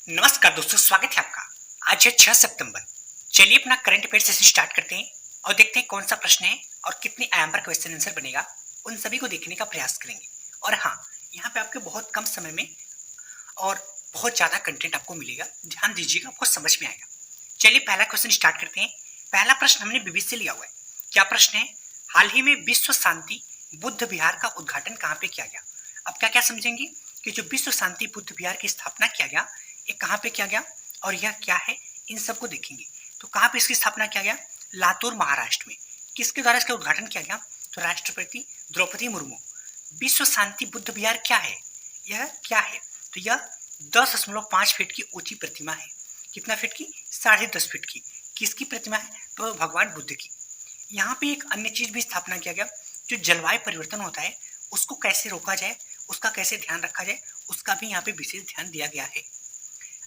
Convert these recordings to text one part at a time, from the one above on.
नमस्कार दोस्तों, स्वागत है आपका। आज है 6 सितंबर। चलिए अपना करंट अफेयर सेशन स्टार्ट करते हैं और देखते हैं कौन सा प्रश्न है और कितने आयाम पर क्वेश्चन आंसर बनेगा। उन सभी को देखने का प्रयास करेंगे। और हाँ, यहाँ पे आपके बहुत कम समय में और बहुत ज्यादा कंटेंट आपको मिलेगा। ध्यान दीजिएगा, आपको समझ में आएगा। चलिए पहला क्वेश्चन स्टार्ट करते हैं। पहला प्रश्न हमने बीबीसी से लिया हुआ है। क्या प्रश्न है? हाल ही में विश्व शांति बुद्ध विहार का उद्घाटन कहाँ पे किया गया? अब क्या क्या समझेंगे कि जो विश्व शांति बुद्ध विहार की स्थापना किया गया, ये कहाँ पे किया गया और यह क्या है, इन सबको देखेंगे। तो कहाँ पे इसकी स्थापना किया गया? लातूर, महाराष्ट्र में। किसके द्वारा इसका उद्घाटन किया गया? तो राष्ट्रपति द्रौपदी मुर्मू। विश्व शांति बुद्ध विहार क्या है? यह क्या है? तो यह 10.5 फीट की ऊंची प्रतिमा है। कितना फीट की? 10.5 फीट की। किसकी प्रतिमा है? तो भगवान बुद्ध की। यहाँ पे एक अन्य चीज भी स्थापना किया गया, जो जलवायु परिवर्तन होता है उसको कैसे रोका जाए, उसका कैसे ध्यान रखा जाए, उसका भी यहाँ पे विशेष ध्यान दिया गया है।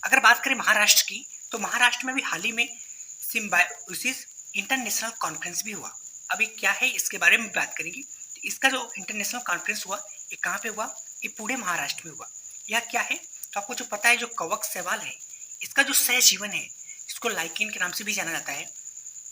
अगर बात करें महाराष्ट्र की, तो महाराष्ट्र में भी हाल ही में सिम्बायोसिस इंटरनेशनल कॉन्फ्रेंस भी हुआ। अभी क्या है इसके बारे में बात करेंगे। तो इसका जो इंटरनेशनल कॉन्फ्रेंस हुआ, ये कहाँ पे हुआ? ये पूरे महाराष्ट्र में हुआ। यह क्या है? तो आपको जो पता है, जो कवक शैवाल है, इसका जो सहजीवन है, इसको लाइकेन के नाम से भी जाना जाता है।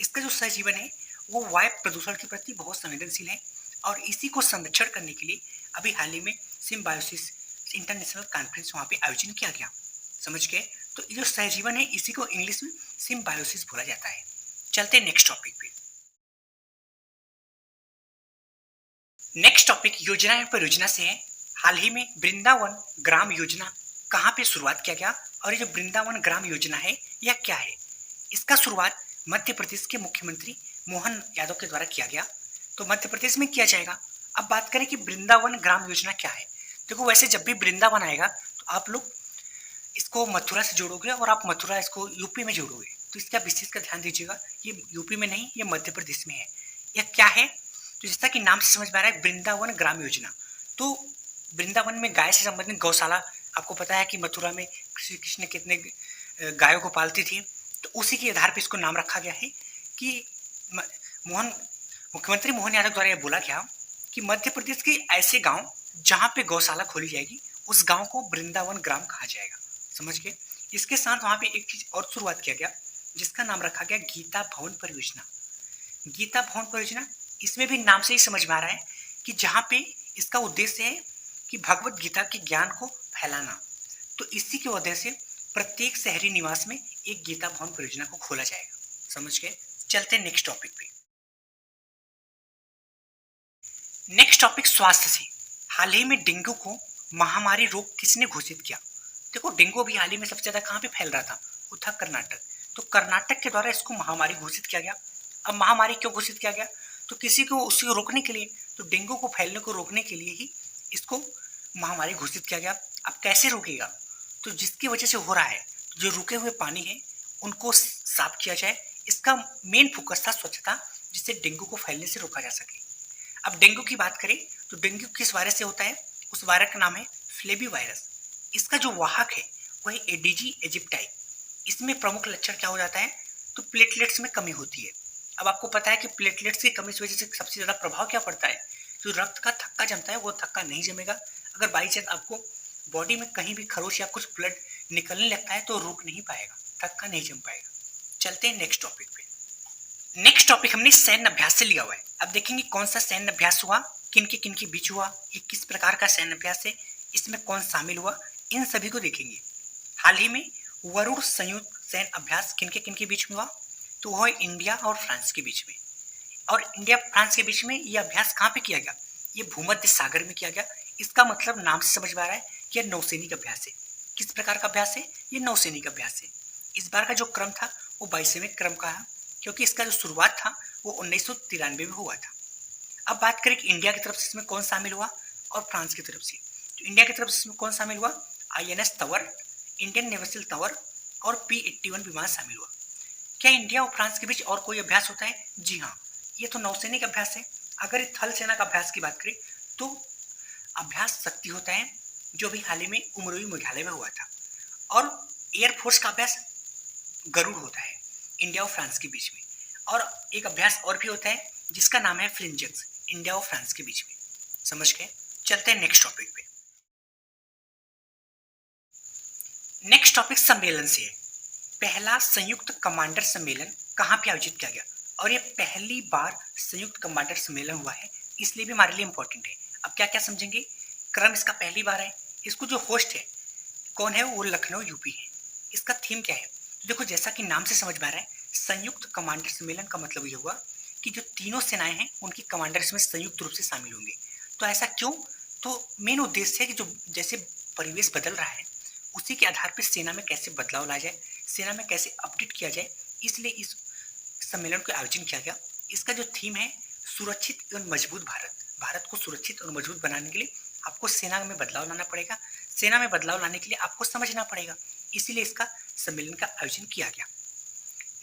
इसका जो सहजीवन है वो वायु प्रदूषण के प्रति बहुत संवेदनशील है और इसी को संरक्षण करने के लिए अभी हाल ही में सिम्बायोसिस इंटरनेशनल कॉन्फ्रेंस वहाँ पे आयोजन किया गया। समझ गए? तो ये जो सहजीवन है, इसी को इंग्लिश में सिम्बायोसिस बोला जाता है। चलते हैं नेक्स्ट टॉपिक पे। नेक्स्ट टॉपिक योजना एवं परियोजना से है। हाल ही में वृंदावन ग्राम योजना कहाँ पे शुरुआत किया गया और ये जो वृंदावन ग्राम योजना है, यह क्या है? इसका शुरुआत मध्य प्रदेश के मुख्यमंत्री मोहन यादव के द्वारा किया गया। तो मध्य प्रदेश में किया जाएगा। अब बात करें कि वृंदावन ग्राम योजना क्या है। देखो, वैसे जब भी वृंदावन आएगा तो आप लोग इसको मथुरा से जोड़ोगे और आप मथुरा इसको यूपी में जोड़ोगे, तो इसका विशेष का ध्यान दीजिएगा। ये यूपी में नहीं, ये मध्य प्रदेश में है। यह क्या है? तो जैसा कि नाम से समझ में आ रहा है, वृंदावन ग्राम योजना। तो वृंदावन में गाय से संबंधित गौशाला, आपको पता है कि मथुरा में श्री कृष्ण कितने गायों को पालती थी, तो उसी के आधार पर इसको नाम रखा गया है कि मुख्यमंत्री मोहन यादव द्वारा यह बोला गया कि मध्य प्रदेश के ऐसे गांव जहां पे गौशाला खोली जाएगी, उस गांव को वृंदावन ग्राम कहा जाएगा। समझ गए? इसके साथ वहां पे एक चीज और शुरुआत किया गया, जिसका नाम रखा गया गीता भवन परियोजना। गीता भवन परियोजना, इसमें भी नाम से ही समझ में आ रहा है कि जहां पे इसका उद्देश्य है कि भगवत गीता के ज्ञान को फैलाना। तो इसी की वजह से प्रत्येक शहरी निवास में एक गीता भवन परियोजना को खोला जाएगा। समझ गए? चलते हैं नेक्स्ट टॉपिक पे। नेक्स्ट टॉपिक स्वास्थ्य से। हाल ही में डेंगू को महामारी रोग किसने घोषित किया? देखो, डेंगू अभी हाल ही में सबसे ज्यादा कहाँ पे फैल रहा था? वो था कर्नाटक। तो कर्नाटक के द्वारा इसको महामारी घोषित किया गया। अब महामारी क्यों घोषित किया गया? तो किसी को उसी को रोकने के लिए, तो डेंगू को फैलने को रोकने के लिए ही इसको महामारी घोषित किया गया। अब कैसे रोकेगा? तो जिसकी वजह से हो रहा है, जो रुके हुए पानी है उनको साफ किया जाए। इसका मेन फोकस था स्वच्छता, जिससे डेंगू को फैलने से रोका जा सके। अब डेंगू की बात करें तो डेंगू किस वायरस से होता है? उस वायरस का नाम है फ्लेवी वायरस। इसका जो वाहक है वह एडीजी इजिप्टाई। इसमें प्रमुख लक्षण क्या हो जाता है? तो प्लेटलेट्स में कमी होती है। अब आपको पता है कि प्लेटलेट्स की कमी की वजह से सबसे ज्यादा प्रभाव क्या पड़ता है? जो रक्त का थक्का जमता है, वो थक्का नहीं जमेगा। अगर बाई चांस आपको बॉडी में कहीं भी खरोच या कुछ ब्लड निकलने लगता है तो रुक नहीं पाएगा, थक्का नहीं जम पाएगा। चलते हैं नेक्स्ट टॉपिक पे। नेक्स्ट टॉपिक हमने सैन्य अभ्यास से लिया हुआ है। अब देखेंगे कौन सा सैन्य अभ्यास हुआ, किन के बीच हुआ, ये किस प्रकार का सैन्य अभ्यास है, इसमें कौन शामिल हुआ, इन सभी को देखेंगे। हाल ही में वरुण संयुक्त सैन्य अभ्यास किन के बीच में हुआ? तो वह इंडिया और फ्रांस के बीच में। और इंडिया फ्रांस के बीच में यह अभ्यास कहाँ पे किया गया? ये भूमध्य सागर में किया गया। इसका मतलब नाम से समझ में आ रहा है कि यह नौसैनिक अभ्यास है। किस प्रकार का अभ्यास है? ये नौसैनिक अभ्यास है। इस बार का जो क्रम था वो 22वें क्रम का है, क्योंकि इसका जो शुरुआत था वो 1993 में हुआ था। अब बात करें कि इंडिया की तरफ से इसमें कौन शामिल हुआ और फ्रांस की तरफ से। तो इंडिया की तरफ से इसमें कौन शामिल हुआ? INS Tanwar, Indian naval Tanwar और P-81 विमान शामिल हुआ। क्या इंडिया और फ्रांस के बीच और कोई अभ्यास होता है? जी हाँ, ये तो नौसैनिक अभ्यास है। अगर थल सेना का अभ्यास की बात करें तो अभ्यास शक्ति होता है, जो भी हाल ही में उमरोई मेघालय में हुआ था। और एयरफोर्स का अभ्यास गरुड़ होता है इंडिया और फ्रांस के बीच में। और एक अभ्यास और भी होता है जिसका नाम है फ्रिंजेक्स, इंडिया और फ्रांस के बीच में। समझ गए? चलते हैं नेक्स्ट टॉपिक पे। नेक्स्ट टॉपिक सम्मेलन से है। पहला संयुक्त कमांडर सम्मेलन कहाँ पे आयोजित किया गया, और ये पहली बार संयुक्त कमांडर सम्मेलन हुआ है, इसलिए भी हमारे लिए इंपॉर्टेंट है। अब क्या क्या समझेंगे, क्रम इसका पहली बार है, इसको जो होस्ट है कौन है, वो लखनऊ यूपी है। इसका थीम क्या है, तो देखो जैसा कि नाम से समझ में आ रहा है, संयुक्त कमांडर सम्मेलन का मतलब ये हुआ कि जो तीनों सेनाएं हैं उनके कमांडर इसमें संयुक्त रूप से शामिल होंगे। तो ऐसा क्यों, तो मेन उद्देश्य है कि जो जैसे परिवेश बदल रहा है उसी के आधार पर सेना में कैसे बदलाव लाया जाए, सेना में कैसे अपडेट किया जाए, इसलिए इस सम्मेलन का आयोजन किया गया। इसका जो थीम है सुरक्षित एवं मजबूत भारत, भारत को सुरक्षित और मजबूत बनाने के लिए आपको सेना में बदलाव लाना पड़ेगा, सेना में बदलाव लाने के लिए आपको समझना पड़ेगा, इसीलिए इसका सम्मेलन का आयोजन किया गया।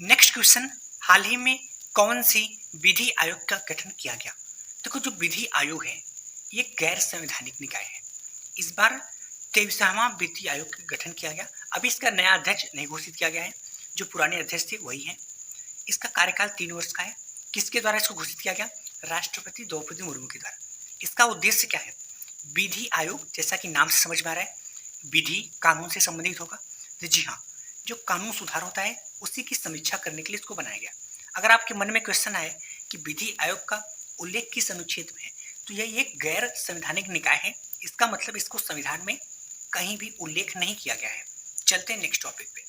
नेक्स्ट क्वेश्चन, हाल ही में कौन सी विधि आयोग का गठन किया गया। देखो जो विधि आयोग है ये गैर संवैधानिक निकाय है। इस बार 23वां विधि आयोग का गठन किया गया। अभी इसका नया अध्यक्ष नहीं घोषित किया गया है, जो पुराने अध्यक्ष थे वही है। इसका कार्यकाल 3 वर्ष का है। किसके द्वारा इसको घोषित किया गया, राष्ट्रपति द्रौपदी मुर्मू के द्वारा। इसका उद्देश्य क्या है, विधि आयोग जैसा कि नाम से समझ में आ रहा है विधि कानून से संबंधित होगा, तो जी हाँ, जो कानून सुधार होता है उसी की समीक्षा करने के लिए इसको बनाया गया। अगर आपके मन में क्वेश्चन आए कि विधि आयोग का उल्लेख किस अनुच्छेद में है, तो यह एक गैर संवैधानिक निकाय है, इसका मतलब इसको संविधान में कहीं भी उल्लेख नहीं किया गया है। चलते हैं नेक्स्ट टॉपिक पे।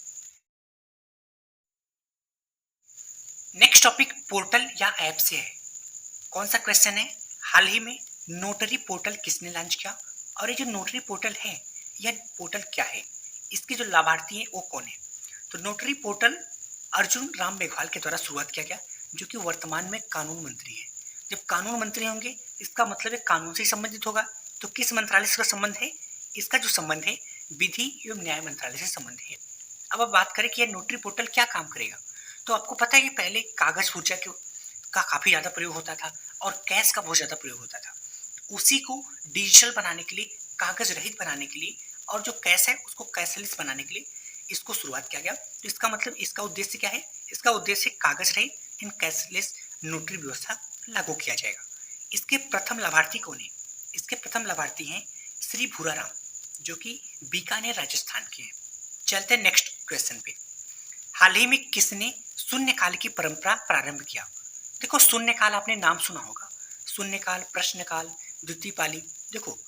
नेक्स्ट टॉपिक पोर्टल या ऐप से है। कौन सा क्वेश्चन है, हाल ही में नोटरी पोर्टल किसने लॉन्च किया, और ये जो नोटरी पोर्टल है यह पोर्टल क्या है, इसके जो लाभार्थी हैं वो कौन है। तो नोटरी पोर्टल अर्जुन राम मेघवाल के द्वारा शुरुआत किया गया, जो कि वर्तमान में कानून मंत्री है। जब कानून मंत्री होंगे इसका मतलब है कानून से संबंधित होगा। तो किस मंत्रालय से संबंध है, इसका जो संबंध है विधि एवं न्याय मंत्रालय से संबंध है। अब बात करें कि यह नोटरी पोर्टल क्या काम करेगा, तो आपको पता है कि पहले कागज पूर्जा का काफी ज्यादा प्रयोग होता था और कैश का बहुत ज्यादा प्रयोग होता था। उसी को डिजिटल बनाने के लिए, कागज रहित बनाने के लिए, और जो कैश है उसको कैशलेस बनाने के लिए इसको शुरुआत किया गया। तो इसका मतलब इसका उद्देश्य क्या है, इसका उद्देश्य कागज रहित इन कैशलेस नोटरी व्यवस्था लागू किया जाएगा। इसके प्रथम लाभार्थी कौन है, इसके प्रथम लाभार्थी हैं श्री भूराराम, जो कि बीकानेर राजस्थान के हैं। चलते हैं नेक्स्ट क्वेश्चन पे। हाल ही में किसने शून्यकाल की परंपरा प्रारंभ किया। देखो शून्यकाल आपने नाम सुना होगा, शून्यकाल, प्रश्नकाल, द्वितीय पाली। देखो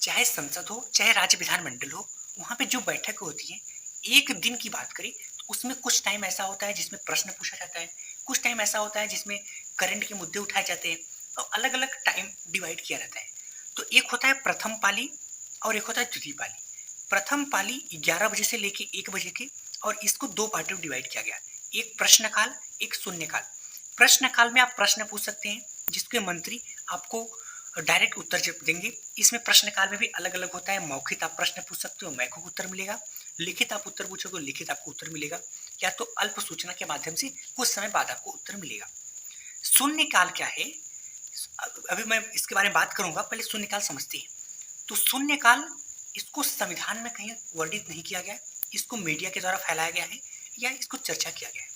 चाहे संसद हो चाहे राज्य विधानमंडल हो, वहां पे जो बैठक होती है, एक दिन की बात करें तो उसमें कुछ टाइम ऐसा होता है जिसमें प्रश्न पूछा जाता है, कुछ टाइम ऐसा होता है जिसमें करंट के मुद्दे उठाए जाते हैं, और अलग अलग टाइम डिवाइड किया जाता है। तो एक होता है प्रथम पाली और एक होता है द्वितीय पाली। प्रथम पाली 11 बजे से लेके 1 बजे के, और इसको 2 पार्टों में डिवाइड किया गया, एक प्रश्नकाल एक शून्यकाल। प्रश्नकाल में आप प्रश्न पूछ सकते हैं जिसके मंत्री आपको डायरेक्ट उत्तर जब देंगे। इसमें प्रश्नकाल में भी अलग अलग होता है, मौखिक आप प्रश्न पूछ सकते हो, मौखिक उत्तर मिलेगा, लिखित आप उत्तर पूछोगे लिखित आपको उत्तर मिलेगा, या तो अल्प सूचना के माध्यम से कुछ समय बाद आपको उत्तर मिलेगा। शून्यकाल क्या है, अभी मैं इसके बारे में बात करूंगा, पहले शून्यकाल समझते हैं। तो शून्यकाल, इसको संविधान में कहीं वर्णित नहीं किया गया, इसको मीडिया के द्वारा फैलाया गया है या इसको चर्चा किया गया है।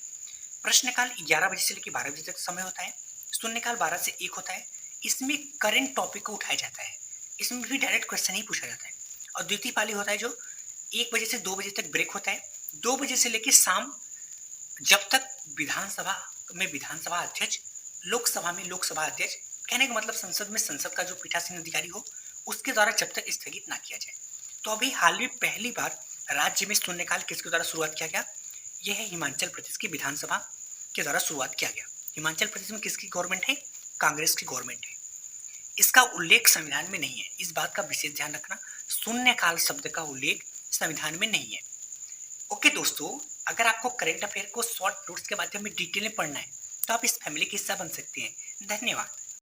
प्रश्नकाल 11 बजे से लेकर 12 बजे तक समय होता है, शून्यकाल 12 से 1 होता है। इसमें करंट टॉपिक को उठाया जाता है, इसमें भी डायरेक्ट क्वेश्चन ही पूछा जाता है। और द्वितीय पाली होता है जो 1 बजे से 2 बजे तक ब्रेक होता है, 2 बजे से लेकर शाम, जब तक विधानसभा में विधानसभा अध्यक्ष, लोकसभा में लोकसभा अध्यक्ष, कहने का मतलब संसद में संसद का जो पीठासीन अधिकारी हो उसके द्वारा जब तक स्थगित ना किया जाए। तो अभी हाल में पहली बार राज्य में शून्यकाल किसके द्वारा शुरुआत किया गया, यह है हिमाचल प्रदेश की विधानसभा के द्वारा शुरुआत किया गया। हिमाचल प्रदेश में किसकी गवर्नमेंट है, कांग्रेस की गवर्नमेंट है। इसका उल्लेख संविधान में नहीं है, इस बात का विशेष ध्यान रखना, शून्यकाल शब्द का उल्लेख संविधान में नहीं है। ओके दोस्तों, अगर आपको करंट अफेयर को शॉर्ट नोट्स के माध्यम में डिटेल में पढ़ना है तो आप इस फैमिली का हिस्सा बन सकते हैं। धन्यवाद।